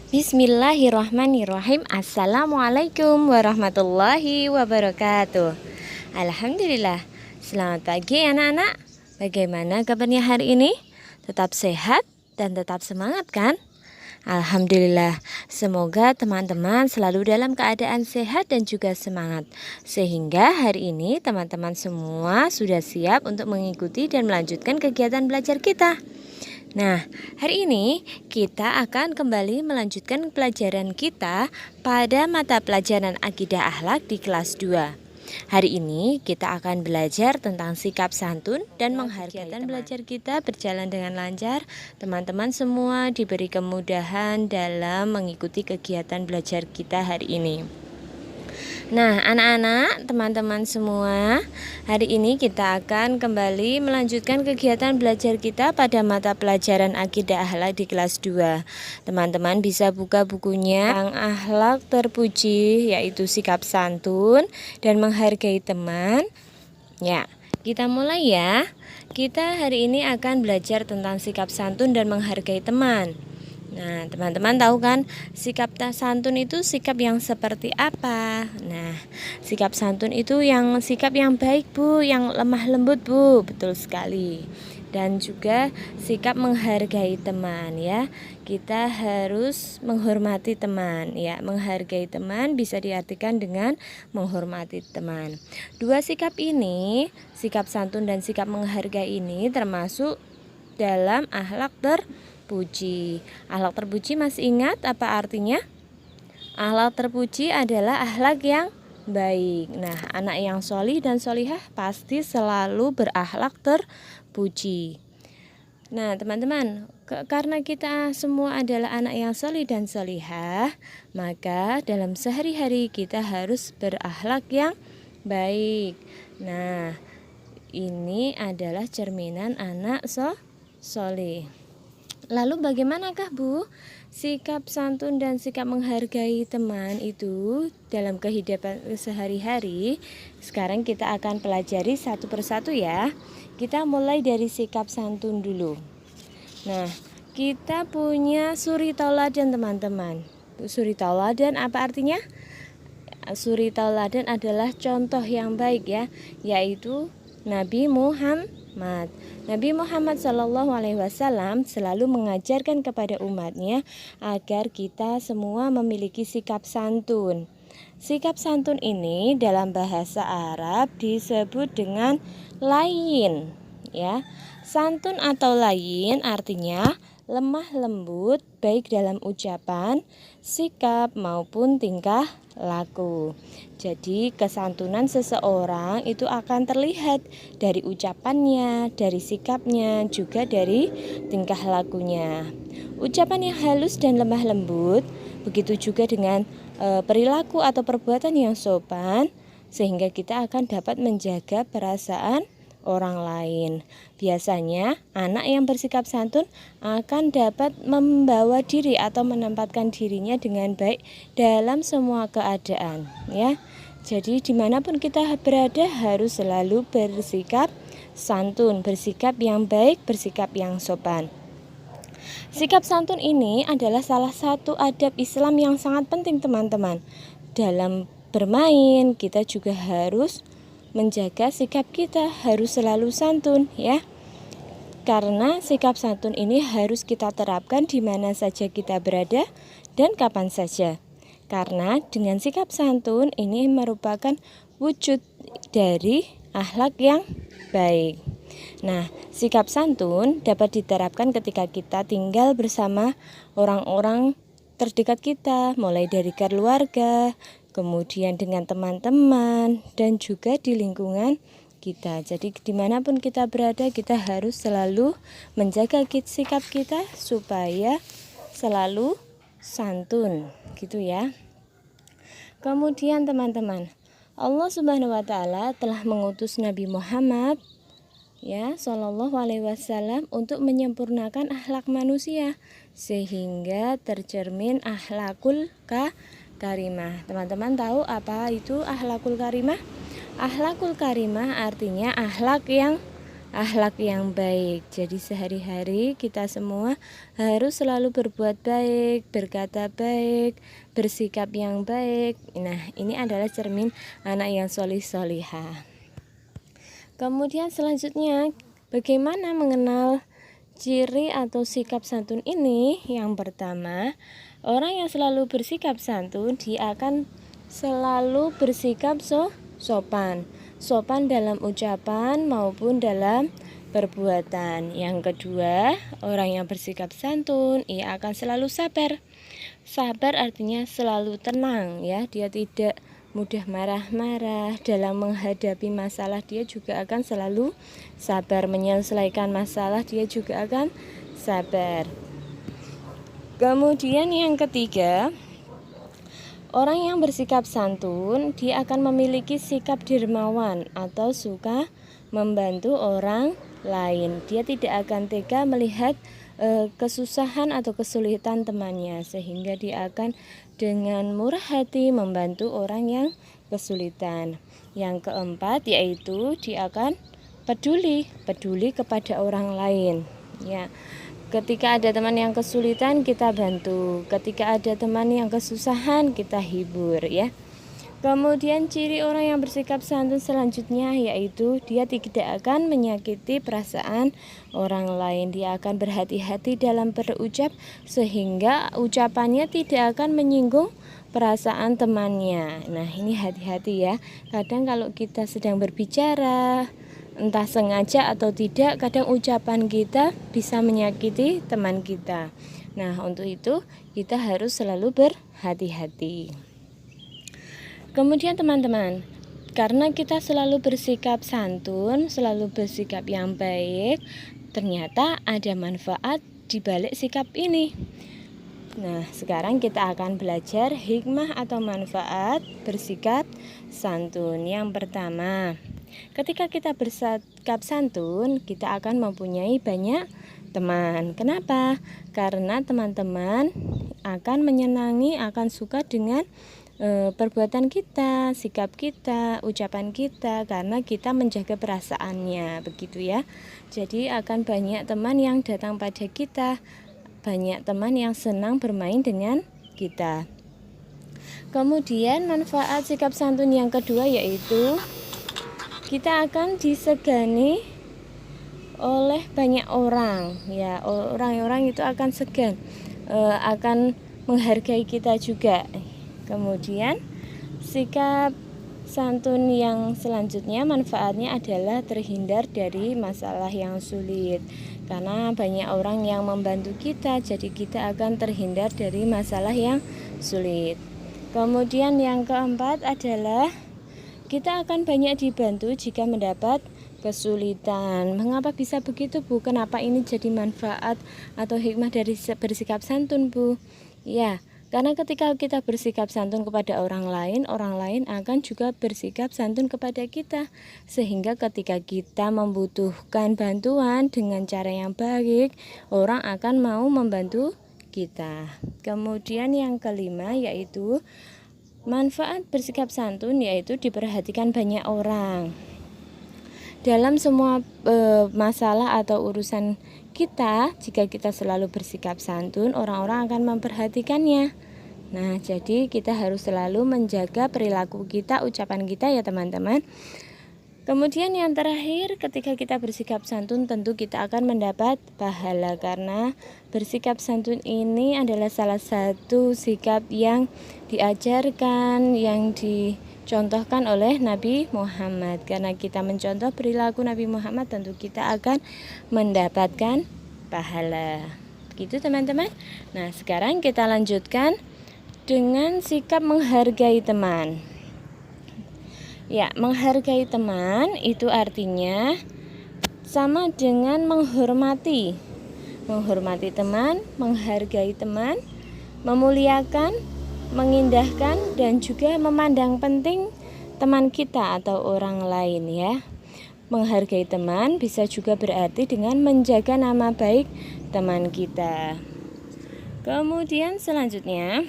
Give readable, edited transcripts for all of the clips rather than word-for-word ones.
Bismillahirrahmanirrahim. Assalamualaikum warahmatullahi wabarakatuh. Alhamdulillah. Selamat pagi anak-anak. Bagaimana kabarnya hari ini? Tetap sehat dan tetap semangat kan? Alhamdulillah. Semoga teman-teman selalu dalam keadaan sehat dan juga semangat. Sehingga hari ini teman-teman semua sudah siap untuk mengikuti dan melanjutkan kegiatan belajar kita. Nah, hari ini kita akan kembali melanjutkan pelajaran kita pada mata pelajaran Akidah Akhlak di kelas 2. Hari ini kita akan belajar tentang sikap santun dan menghargai teman. Belajar kita berjalan dengan lancar. Teman-teman semua diberi kemudahan dalam mengikuti kegiatan belajar kita hari ini. Nah, anak-anak, teman-teman semua, hari ini kita akan kembali melanjutkan kegiatan belajar kita pada mata pelajaran Akidah Akhlak di kelas 2. Teman-teman bisa buka bukunya yang akhlak terpuji, yaitu sikap santun dan menghargai teman. Ya, kita mulai ya. Kita hari ini akan belajar tentang sikap santun dan menghargai teman. Nah, teman-teman tahu kan sikap santun itu sikap yang seperti apa? Nah, sikap santun itu sikap yang baik, Bu, yang lemah lembut, Bu. Betul sekali. Dan juga sikap menghargai teman ya. Kita harus menghormati teman ya. Menghargai teman bisa diartikan dengan menghormati teman. Dua sikap ini, sikap santun dan sikap menghargai ini termasuk dalam akhlak terpuji. Akhlak terpuji masih ingat apa artinya? Akhlak terpuji adalah akhlak yang baik. Nah, anak yang solih dan solihah pasti selalu berakhlak terpuji. Nah, teman-teman, karena kita semua adalah anak yang solih dan solihah, maka dalam sehari-hari kita harus berakhlak yang baik. Nah, ini adalah cerminan anak soleh. Lalu bagaimanakah, Bu, sikap santun dan sikap menghargai teman itu dalam kehidupan sehari-hari? Sekarang kita akan pelajari satu persatu ya. Kita mulai dari sikap santun dulu. Nah, kita punya suri tauladan, teman-teman. Suri tauladan apa artinya? Suri tauladan adalah contoh yang baik ya, yaitu Nabi Muhammad. Nabi Muhammad SAW selalu mengajarkan kepada umatnya agar kita semua memiliki sikap santun. Sikap santun ini dalam bahasa Arab disebut dengan layin, ya. Santun atau layin artinya lemah lembut baik dalam ucapan, sikap maupun tingkah laku. Jadi kesantunan seseorang itu akan terlihat dari ucapannya, dari sikapnya, juga dari tingkah lakunya. Ucapan yang halus dan lemah lembut, begitu juga dengan perilaku atau perbuatan yang sopan, sehingga kita akan dapat menjaga perasaan orang lain. Biasanya anak yang bersikap santun akan dapat membawa diri atau menempatkan dirinya dengan baik dalam semua keadaan ya. Jadi dimanapun kita berada harus selalu bersikap santun, bersikap yang baik, bersikap yang sopan. Sikap santun ini adalah salah satu adab Islam yang sangat penting, teman-teman. Dalam bermain kita juga harus menjaga sikap kita, harus selalu santun ya. Karena sikap santun ini harus kita terapkan di mana saja kita berada dan kapan saja. Karena dengan sikap santun ini merupakan wujud dari akhlak yang baik. Nah, sikap santun dapat diterapkan ketika kita tinggal bersama orang-orang terdekat kita, mulai dari keluarga, kemudian dengan teman-teman, dan juga di lingkungan kita. Jadi dimanapun kita berada, kita harus selalu menjaga sikap kita supaya selalu santun, gitu ya. Kemudian teman-teman, Allah Subhanahu wa Ta'ala telah mengutus Nabi Muhammad ya Shallallahu Alaihi Wasallam untuk menyempurnakan akhlak manusia sehingga tercermin akhlakul karimah. Teman-teman tahu apa itu akhlakul karimah? Akhlakul karimah artinya akhlak yang akhlak yang baik. Jadi sehari-hari kita semua harus selalu berbuat baik, berkata baik, bersikap yang baik. Nah, ini adalah cermin anak yang solih solihah. Kemudian selanjutnya, bagaimana mengenal ciri atau sikap santun ini? Yang pertama, orang yang selalu bersikap santun, dia akan selalu bersikap sopan. Sopan dalam ucapan maupun dalam perbuatan. Yang kedua, orang yang bersikap santun, ia akan selalu sabar. Sabar artinya selalu tenang ya, dia tidak mudah marah-marah dalam menghadapi masalah, dia juga akan selalu sabar. Menyelesaikan masalah, dia juga akan sabar. Kemudian yang ketiga, orang yang bersikap santun, dia akan memiliki sikap dermawan atau suka membantu orang lain. Dia tidak akan tega melihat kesusahan atau kesulitan temannya, sehingga dia akan dengan murah hati membantu orang yang kesulitan. Yang keempat yaitu dia akan peduli kepada orang lain. Ya, ketika ada teman yang kesulitan kita bantu, ketika ada teman yang kesusahan kita hibur ya. Kemudian ciri orang yang bersikap santun selanjutnya yaitu dia tidak akan menyakiti perasaan orang lain. Dia akan berhati-hati dalam berucap sehingga ucapannya tidak akan menyinggung perasaan temannya. Nah, ini hati-hati ya. Kadang kalau kita sedang berbicara, entah sengaja atau tidak, kadang ucapan kita bisa menyakiti teman kita. Nah, untuk itu kita harus selalu berhati-hati. Kemudian teman-teman, karena kita selalu bersikap santun, selalu bersikap yang baik, ternyata ada manfaat di balik sikap ini. Nah, sekarang kita akan belajar hikmah atau manfaat bersikap santun. Yang pertama, ketika kita bersikap santun, kita akan mempunyai banyak teman. Kenapa? Karena teman-teman akan menyenangi, akan suka dengan perbuatan kita, sikap kita, ucapan kita, karena kita menjaga perasaannya, begitu ya. Jadi akan banyak teman yang datang pada kita, banyak teman yang senang bermain dengan kita. Kemudian manfaat sikap santun yang kedua yaitu kita akan disegani oleh banyak orang ya. Orang-orang itu akan segan, akan menghargai kita juga. Kemudian sikap santun yang selanjutnya manfaatnya adalah terhindar dari masalah yang sulit. Karena banyak orang yang membantu kita, jadi kita akan terhindar dari masalah yang sulit. Kemudian yang keempat adalah kita akan banyak dibantu jika mendapat kesulitan. Mengapa bisa begitu, Bu? Kenapa ini jadi manfaat atau hikmah dari bersikap santun, Bu? Ya, karena ketika kita bersikap santun kepada orang lain akan juga bersikap santun kepada kita. Sehingga ketika kita membutuhkan bantuan dengan cara yang baik, orang akan mau membantu kita. Kemudian yang kelima yaitu manfaat bersikap santun yaitu diperhatikan banyak orang. Dalam semua masalah atau urusan kita, jika kita selalu bersikap santun, orang-orang akan memperhatikannya. Nah, jadi kita harus selalu menjaga perilaku kita, ucapan kita ya teman-teman. Kemudian yang terakhir, ketika kita bersikap santun tentu kita akan mendapat pahala, karena bersikap santun ini adalah salah satu sikap yang diajarkan, yang dicontohkan oleh Nabi Muhammad. Karena kita mencontoh perilaku Nabi Muhammad, tentu kita akan mendapatkan pahala. Begitu teman-teman. Nah, sekarang kita lanjutkan dengan sikap menghargai teman. Ya, menghargai teman itu artinya sama dengan menghormati. Menghormati teman, menghargai teman, memuliakan, mengindahkan, dan juga memandang penting teman kita atau orang lain ya. Menghargai teman bisa juga berarti dengan menjaga nama baik teman kita. Kemudian selanjutnya,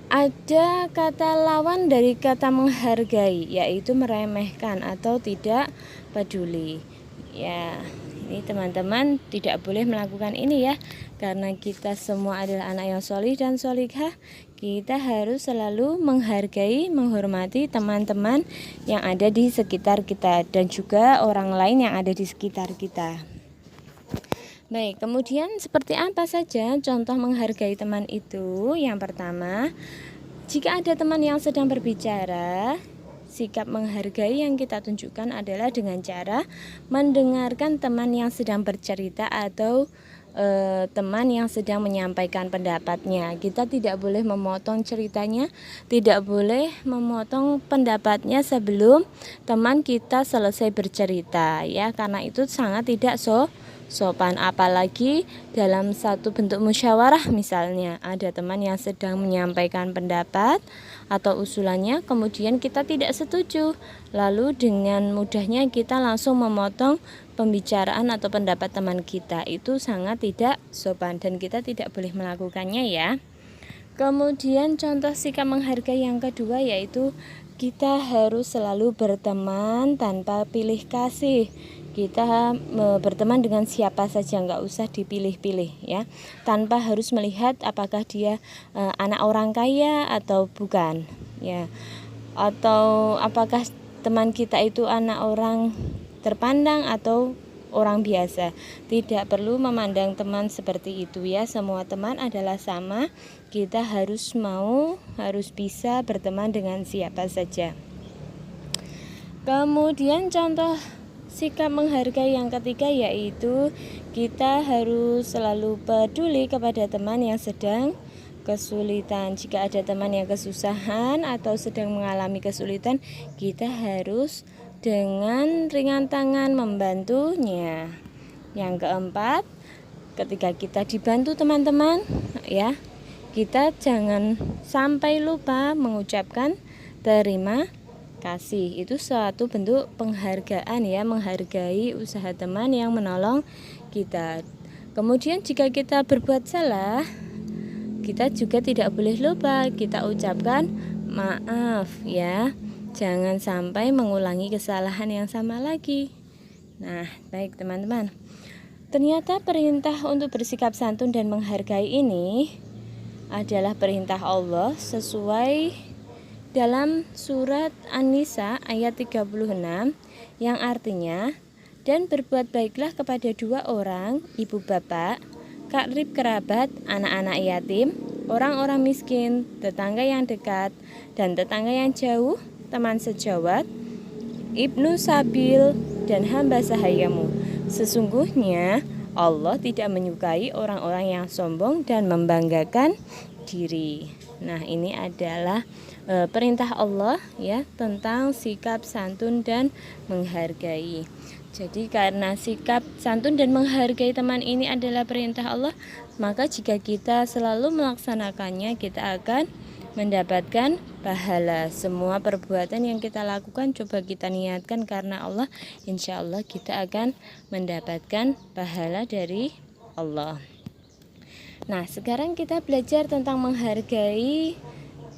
Ada kata lawan dari kata menghargai, yaitu meremehkan atau tidak peduli. Ya, ini teman-teman tidak boleh melakukan ini ya, karena kita semua adalah anak yang solih dan solihah. Kita harus selalu menghargai, menghormati teman-teman yang ada di sekitar kita dan juga orang lain yang ada di sekitar kita. Baik, kemudian seperti apa saja contoh menghargai teman itu? Yang pertama, jika ada teman yang sedang berbicara, sikap menghargai yang kita tunjukkan adalah dengan cara mendengarkan teman yang sedang bercerita atau teman yang sedang menyampaikan pendapatnya. Kita tidak boleh memotong ceritanya, tidak boleh memotong pendapatnya sebelum teman kita selesai bercerita ya, karena itu sangat tidak sopan. Apalagi dalam satu bentuk musyawarah, misalnya ada teman yang sedang menyampaikan pendapat atau usulannya, kemudian kita tidak setuju, lalu dengan mudahnya kita langsung memotong pembicaraan atau pendapat teman kita. Itu sangat tidak sopan dan kita tidak boleh melakukannya ya. Kemudian contoh sikap menghargai yang kedua yaitu kita harus selalu berteman tanpa pilih kasih. Kita berteman dengan siapa saja, nggak usah dipilih-pilih ya, tanpa harus melihat apakah dia anak orang kaya atau bukan ya, atau apakah teman kita itu anak orang terpandang atau orang biasa. Tidak perlu memandang teman seperti itu ya. Semua teman adalah sama. Kita harus bisa berteman dengan siapa saja. Kemudian contoh sikap menghargai yang ketiga yaitu kita harus selalu peduli kepada teman yang sedang kesulitan. Jika ada teman yang kesusahan atau sedang mengalami kesulitan, kita harus dengan ringan tangan membantunya. Yang keempat, ketika kita dibantu teman-teman ya, kita jangan sampai lupa mengucapkan terima kasih. Itu suatu bentuk penghargaan ya, menghargai usaha teman yang menolong kita. Kemudian jika kita berbuat salah, kita juga tidak boleh lupa kita ucapkan maaf ya. Jangan sampai mengulangi kesalahan yang sama lagi. Nah, baik teman-teman. Ternyata perintah untuk bersikap santun dan menghargai ini adalah perintah Allah sesuai dalam surat An-Nisa ayat 36 yang artinya, dan berbuat baiklah kepada dua orang, ibu bapak, karib kerabat, anak-anak yatim, orang-orang miskin, tetangga yang dekat, dan tetangga yang jauh, teman sejawat, ibnu sabil, dan hamba sahayamu. Sesungguhnya Allah tidak menyukai orang-orang yang sombong dan membanggakan diri. Nah, ini adalah perintah Allah ya tentang sikap santun dan menghargai. Jadi karena sikap santun dan menghargai teman ini adalah perintah Allah, maka jika kita selalu melaksanakannya, kita akan mendapatkan pahala. Semua perbuatan yang kita lakukan coba kita niatkan karena Allah, insya Allah kita akan mendapatkan pahala dari Allah. Nah, sekarang kita belajar tentang menghargai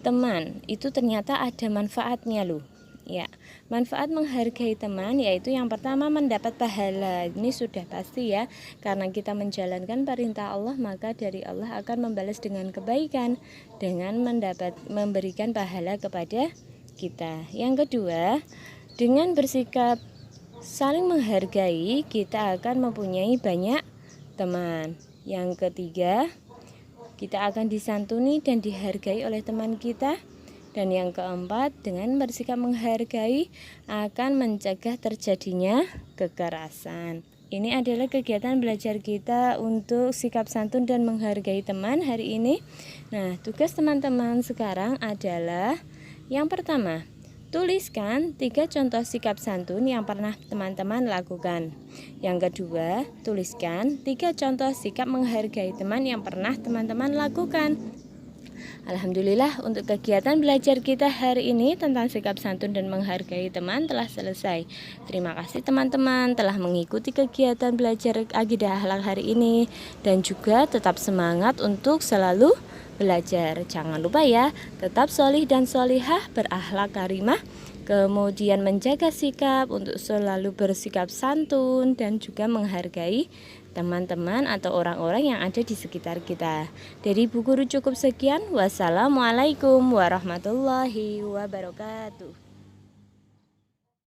teman. Itu ternyata ada manfaatnya loh. Ya, manfaat menghargai teman yaitu yang pertama mendapat pahala. Ini sudah pasti ya, karena kita menjalankan perintah Allah, maka dari Allah akan membalas dengan kebaikan dengan memberikan pahala kepada kita. Yang kedua, dengan bersikap saling menghargai, kita akan mempunyai banyak teman. Yang ketiga, kita akan disantuni dan dihargai oleh teman kita. Dan yang keempat, dengan bersikap menghargai akan mencegah terjadinya kekerasan. Ini adalah kegiatan belajar kita untuk sikap santun dan menghargai teman hari ini. Nah, tugas teman-teman sekarang adalah yang pertama, tuliskan 3 contoh sikap santun yang pernah teman-teman lakukan. Yang kedua, tuliskan 3 contoh sikap menghargai teman yang pernah teman-teman lakukan. Alhamdulillah untuk kegiatan belajar kita hari ini tentang sikap santun dan menghargai teman telah selesai. Terima kasih teman-teman telah mengikuti kegiatan belajar akidah akhlak hari ini, dan juga tetap semangat untuk selalu belajar. Jangan lupa ya, tetap solih dan solihah, berakhlak karimah, kemudian menjaga sikap untuk selalu bersikap santun dan juga menghargai teman-teman atau orang-orang yang ada di sekitar kita. Dari Bu Guru cukup sekian. Wassalamualaikum warahmatullahi wabarakatuh.